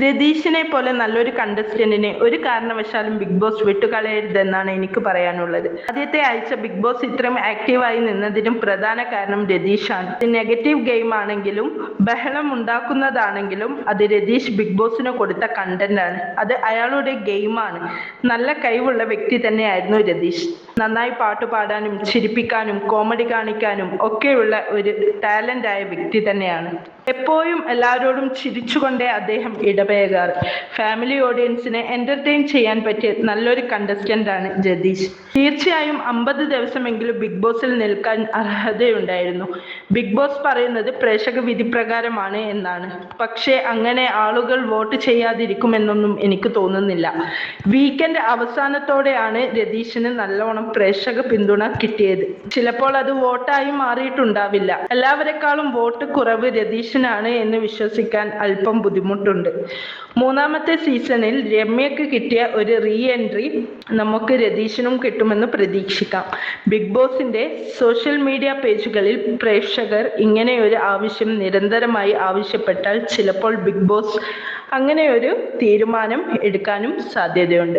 രതീഷിനെ പോലെ നല്ലൊരു കണ്ടസ്റ്റന്റിനെ ഒരു കാരണവശാലും ബിഗ് ബോസ് വിട്ടുകളയരുതെന്നാണ് എനിക്ക് പറയാനുള്ളത്. ആദ്യത്തെ ആഴ്ച ബിഗ് ബോസ് ഇത്രയും ആക്റ്റീവായി നിന്നതിനും പ്രധാന കാരണം രതീഷാണ്. ഇത് നെഗറ്റീവ് ഗെയിം ആണെങ്കിലും ബഹളം ഉണ്ടാക്കുന്നതാണെങ്കിലും അത് രതീഷ് ബിഗ് ബോസിന് കൊടുത്ത കണ്ടന്റ് ആണ്. അത് അയാളുടെ ഗെയിമാണ്. നല്ല കഴിവുള്ള വ്യക്തി തന്നെയായിരുന്നു രതീഷ്. നന്നായി പാട്ട് പാടാനും ചിരിപ്പിക്കാനും കോമഡി കാണിക്കാനും ഒക്കെയുള്ള ഒരു ടാലന്റ് ആയ വ്യക്തി തന്നെയാണ്. എപ്പോഴും എല്ലാവരോടും ചിരിച്ചുകൊണ്ടേ അദ്ദേഹം ഇടപഴകാറ്. ഫാമിലി ഓഡിയൻസിനെ എന്റർടൈൻ ചെയ്യാൻ പറ്റിയ നല്ലൊരു കണ്ടസ്റ്റന്റ് ആണ് രതീഷ്. തീർച്ചയായും 50 ദിവസമെങ്കിലും ബിഗ് ബോസിൽ നിൽക്കാൻ അർഹതയുണ്ടായിരുന്നു. ബിഗ് ബോസ് പറയുന്നത് പ്രേക്ഷക വിധി പ്രകാരമാണ് എന്നാണ്. പക്ഷേ അങ്ങനെ ആളുകൾ വോട്ട് ചെയ്യാതിരിക്കുമെന്നൊന്നും എനിക്ക് തോന്നുന്നില്ല. വീക്കെൻഡ് അവസാനത്തോടെയാണ് രതീഷിന് നല്ലോണം പ്രേക്ഷക പിന്തുണ കിട്ടിയത്. ചിലപ്പോൾ അത് വോട്ടായി മാറിയിട്ടുണ്ടാവില്ല. എല്ലാവരെക്കാളും വോട്ട് കുറവ് രതീഷിനാണ് എന്ന് വിശ്വസിക്കാൻ അല്പം ബുദ്ധിമുട്ടുണ്ട്. മൂന്നാമത്തെ സീസണിൽ രമ്യക്ക് കിട്ടിയ ഒരു റീ എൻട്രി നമുക്ക് രതീഷിനും കിട്ടുമെന്ന് പ്രതീക്ഷിക്കാം. ബിഗ് ബോസിന്റെ സോഷ്യൽ മീഡിയ പേജുകളിൽ പ്രേക്ഷകർ ഇങ്ങനെയൊരു ആവശ്യം നിരന്തരമായി ആവശ്യപ്പെട്ടാൽ ചിലപ്പോൾ ബിഗ് ബോസ് അങ്ങനെയൊരു തീരുമാനം എടുക്കാനും സാധ്യതയുണ്ട്.